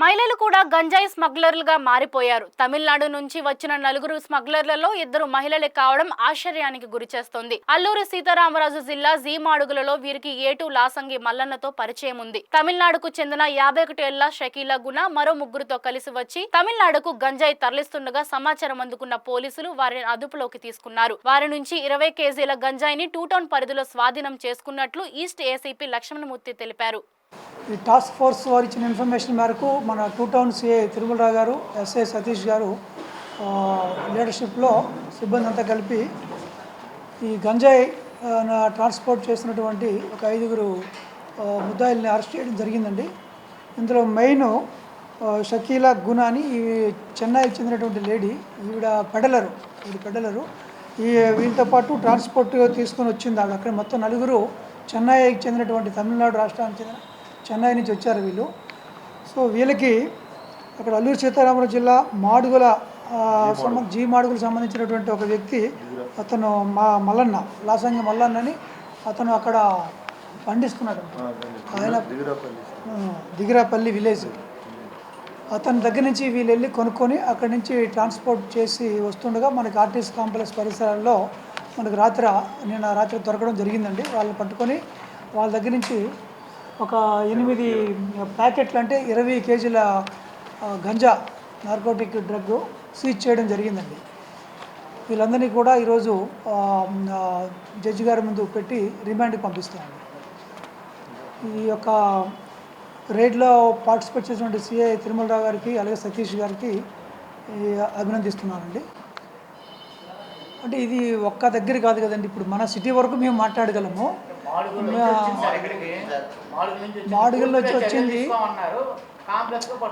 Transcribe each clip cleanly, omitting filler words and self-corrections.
మహిళలు కూడా గంజాయి స్మగ్లర్లుగా మారిపోయారు. తమిళనాడు నుంచి వచ్చిన నలుగురు స్మగ్లర్లలో ఇద్దరు మహిళలే కావడం ఆశ్చర్యానికి గురిచేస్తోంది. అల్లూరి సీతారామరాజు జిల్లా జీమాడుగులలో వీరికి ఏటూ లాసంగి మల్లన్నతో పరిచయం ఉంది. తమిళనాడుకు చెందిన 51 ఏళ్ల షకీలా గుణ మరో ముగ్గురుతో కలిసి వచ్చి తమిళనాడుకు గంజాయి తరలిస్తుండగా సమాచారం అందుకున్న పోలీసులు వారిని అదుపులోకి తీసుకున్నారు. వారి నుంచి 20 కేజీల గంజాయిని 2 టౌన్ పరిధిలో స్వాధీనం చేసుకున్నట్లు ఈస్ట్ ఏసీపీ లక్ష్మణమూర్తి తెలిపారు. ఈ టాస్క్ ఫోర్స్ వారు ఇచ్చిన ఇన్ఫర్మేషన్ మేరకు మన 2 టౌన్ సిఐ తిరుమలరావు గారు, ఎస్ఐ సతీష్ గారు లీడర్షిప్లో సిబ్బంది అంతా కలిపి ఈ గంజాయి ట్రాన్స్పోర్ట్ చేసినటువంటి ఒక 5గురు ముద్దాయిల్ని అరెస్ట్ చేయడం జరిగిందండి. ఇందులో మెయిన్ షకీలా గుణ అని చెన్నైకి చెందినటువంటి లేడీ, ఈవిడ పెడలరు. వీళ్ళతో పాటు ట్రాన్స్పోర్ట్ తీసుకొని వచ్చింది ఆవిడ. అక్కడ మొత్తం నలుగురు చెన్నైకి చెందినటువంటి తమిళనాడు రాష్ట్రానికి చెందిన చెన్నై నుంచి వచ్చారు వీళ్ళు. సో వీళ్ళకి అక్కడ అల్లూరి సీతారామరాజు జిల్లా మాడుగుల మాడుగులకు సంబంధించినటువంటి ఒక వ్యక్తి, అతను మల్లన్న, లాసంగి మల్లన్న అని అతను అక్కడ పండిస్తున్నాడు. ఆయన దిగిరాపల్లి విలేజ్. అతని దగ్గర నుంచి వీళ్ళు వెళ్ళి కొనుక్కొని అక్కడి నుంచి ట్రాన్స్పోర్ట్ చేసి వస్తుండగా మనకి ఆర్టీసీ కాంప్లెక్స్ పరిసరాల్లో మనకు నిన్న రాత్రి దొరకడం జరిగిందండి. వాళ్ళని పట్టుకొని వాళ్ళ దగ్గర నుంచి ఒక 8 ప్యాకెట్లు అంటే 20 కేజీల గంజా నార్కోటిక్ డ్రగ్ సీజ్ చేయడం జరిగిందండి. వీళ్ళందరినీ కూడా ఈరోజు జడ్జి గారి ముందు పెట్టి రిమాండ్కి పంపిస్తున్నాం. ఈ యొక్క రైడ్లో పార్టిసిపేట్ చేసినటువంటి సిఐ తిరుమలరావు గారికి అలాగే సతీష్ గారికి అభినందిస్తున్నానండి. అంటే ఇది ఒక్క దగ్గర కాదు కదండి, ఇప్పుడు మన సిటీ వరకు మేము మాట్లాడగలము. మాడుగుల్లో వచ్చింది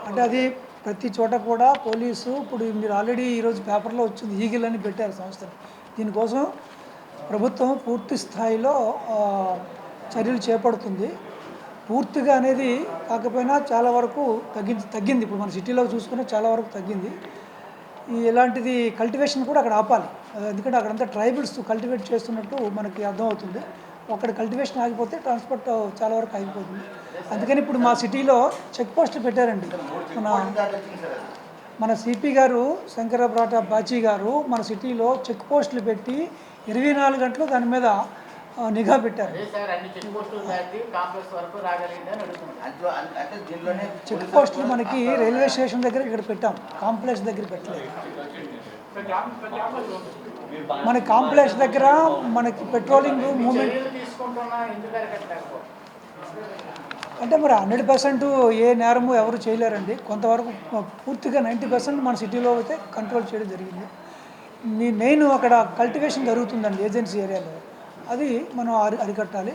అంటే అది ప్రతి చోట కూడా పోలీసు, ఇప్పుడు మీరు ఆల్రెడీ ఈరోజు పేపర్లో వచ్చింది, ఈగిల్ అని పెట్టారు సంస్థని. దీనికోసం ప్రభుత్వం పూర్తి స్థాయిలో చర్యలు చేపడుతుంది. పూర్తిగా అనేది కాకపోయినా చాలా వరకు తగ్గింది. ఇప్పుడు మన సిటీలో చూసుకునే చాలా వరకు తగ్గింది. ఇలాంటిది కల్టివేషన్ కూడా అక్కడ ఆపాలి, ఎందుకంటే అక్కడంతా ట్రైబల్స్ కల్టివేట్ చేస్తున్నట్టు మనకి అర్థమవుతుంది. అక్కడ కల్టివేషన్ ఆగిపోతే ట్రాన్స్పోర్ట్ చాలా వరకు ఆగిపోతుంది. అందుకని ఇప్పుడు మా సిటీలో చెక్ పోస్టులు పెట్టారండి. మన సిపి గారు శంకరప్రాట బాచీ గారు మన సిటీలో చెక్ పోస్టులు పెట్టి 24 గంటలు దాని మీద నిఘా పెట్టారు. చెక్ పోస్టులు మనకి రైల్వే స్టేషన్ దగ్గర ఇక్కడ పెట్టాం, కాంప్లెక్స్ దగ్గర పెట్టలేదు. మన కాంప్లెక్స్ దగ్గర మనకి పెట్రోలింగ్ మూమెంట్ అంటే మరి 100% ఏ నేరము ఎవరు చేయలేరండి. కొంతవరకు పూర్తిగా 90% మన సిటీలో అయితే కంట్రోల్ చేయడం జరిగింది. మెయిన్ అక్కడ కల్టివేషన్ జరుగుతుందండి ఏజెన్సీ ఏరియాలో, అది మనం అరికట్టాలి.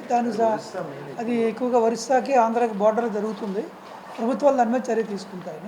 అది ఎక్కువగా ఒరిస్సాకి ఆంధ్రాకి బార్డర్ జరుగుతుంది. ప్రభుత్వాలు దాని మీద చర్య తీసుకుంటాయని